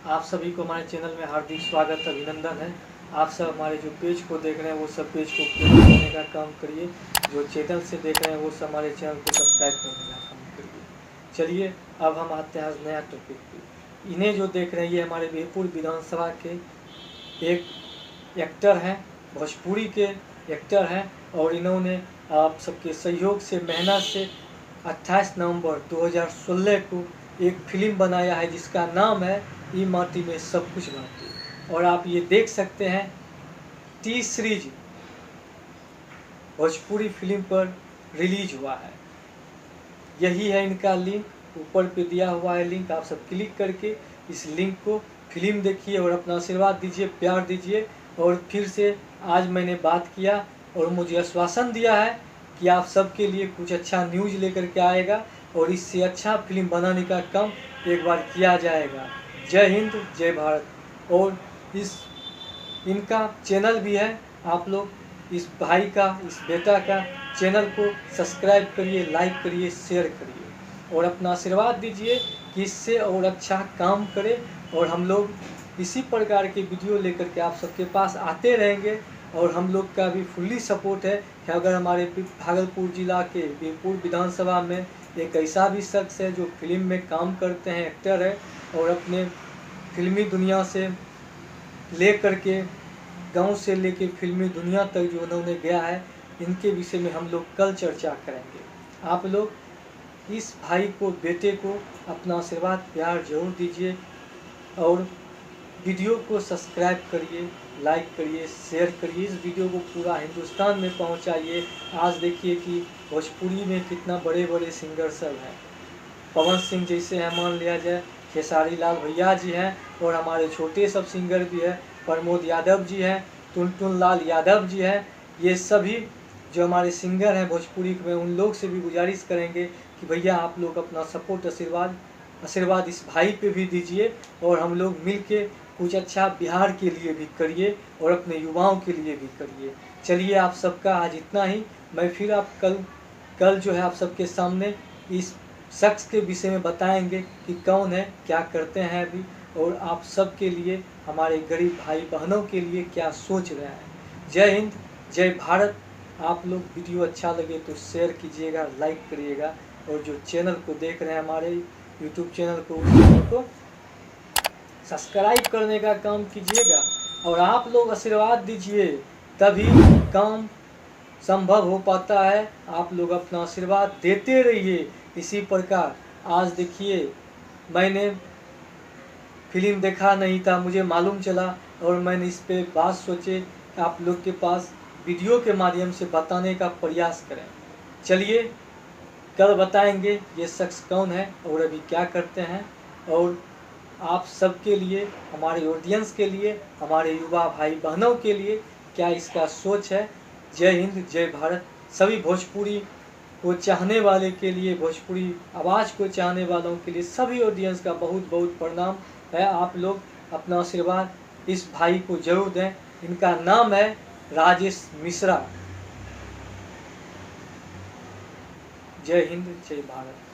आप सभी को हमारे चैनल में हार्दिक स्वागत अभिनंदन है। आप सब हमारे जो पेज को देख रहे हैं वो सब पेज को फॉलो करने का काम करिए। जो चैनल से देख रहे हैं वो सब हमारे चैनल को सब्सक्राइब करने का काम करिए। चलिए अब हम आते हैं आज नया टॉपिक पे। इन्हें जो देख रहे हैं ये हमारे बीरपुर विधानसभा के एक एक्टर हैं, भोजपुरी के एक्टर हैं और इन्होंने आप सबके सहयोग से मेहनत से 28 नवंबर 2016 को एक फिल्म बनाया है जिसका नाम है ई माटी में सब कुछ बाटी। और आप ये देख सकते हैं टी सीरीज भोजपुरी फिल्म पर रिलीज हुआ है। यही है इनका लिंक, ऊपर पे दिया हुआ है लिंक। आप सब क्लिक करके इस लिंक को फिल्म देखिए और अपना आशीर्वाद दीजिए, प्यार दीजिए। और फिर से आज मैंने बात किया और मुझे आश्वासन दिया है कि आप सबके लिए कुछ अच्छा न्यूज़ लेकर के आएगा और इससे अच्छा फिल्म बनाने का काम एक बार किया जाएगा। जय हिंद, जय भारत। और इनका चैनल भी है, आप लोग इस भाई का, इस बेटा का चैनल को सब्सक्राइब करिए, लाइक करिए, शेयर करिए और अपना आशीर्वाद दीजिए कि इससे और अच्छा काम करे। और हम लोग इसी प्रकार के वीडियो लेकर के आप सबके पास आते रहेंगे। और हम लोग का भी फुल्ली सपोर्ट है कि अगर हमारे भागलपुर जिला के बीरपुर विधानसभा में एक ऐसा भी शख्स है जो फिल्म में काम करते हैं, एक्टर है और अपने फिल्मी दुनिया से ले करके गांव से लेके फिल्मी दुनिया तक जो उन्होंने गया है, इनके विषय में हम लोग कल चर्चा करेंगे। आप लोग इस भाई को, बेटे को अपना आशीर्वाद, प्यार जरूर दीजिए और वीडियो को सब्सक्राइब करिए, लाइक करिए, शेयर करिए। इस वीडियो को पूरा हिंदुस्तान में पहुंचाइए। आज देखिए कि भोजपुरी में कितना बड़े बड़े सिंगर सब हैं। पवन सिंह जैसे हैं, मान लिया जाए, खेसारी लाल भैया जी हैं और हमारे छोटे सब सिंगर भी हैं, प्रमोद यादव जी हैं, टुनटुन लाल यादव जी हैं। ये सभी जो हमारे सिंगर हैं भोजपुरी में, उन लोग से भी गुजारिश करेंगे कि भैया आप लोग अपना सपोर्ट, आशीर्वाद इस भाई पे भी दीजिए और हम लोग मिल के कुछ अच्छा बिहार के लिए भी करिए और अपने युवाओं के लिए भी करिए। चलिए आप सबका आज इतना ही। मैं फिर आप कल जो है आप सबके सामने इस शख्स के विषय में बताएंगे कि कौन है, क्या करते हैं अभी और आप सब के लिए, हमारे गरीब भाई बहनों के लिए क्या सोच रहे हैं। जय हिंद, जय भारत। आप लोग वीडियो अच्छा लगे तो शेयर कीजिएगा, लाइक करिएगा और जो चैनल को देख रहे हैं हमारे यूट्यूब चैनल को सब्सक्राइब करने का काम कीजिएगा। और आप लोग आशीर्वाद दीजिए तभी काम संभव हो पाता है। आप लोग अपना आशीर्वाद देते रहिए इसी प्रकार। आज देखिए मैंने फिल्म देखा नहीं था, मुझे मालूम चला और मैंने इस पे बात सोचे आप लोग के पास वीडियो के माध्यम से बताने का प्रयास करें। चलिए कल बताएंगे ये शख्स कौन है और अभी क्या करते हैं। और आप सबके लिए, हमारे ऑडियंस के लिए, हमारे युवा भाई बहनों के लिए क्या इसका सोच है। जय हिंद, जय भारत। सभी भोजपुरी को चाहने वाले के लिए, भोजपुरी आवाज़ को चाहने वालों के लिए सभी ऑडियंस का बहुत बहुत प्रणाम है। आप लोग अपना आशीर्वाद इस भाई को जरूर दें। इनका नाम है राजेश मिश्रा। जय हिंद, जय भारत।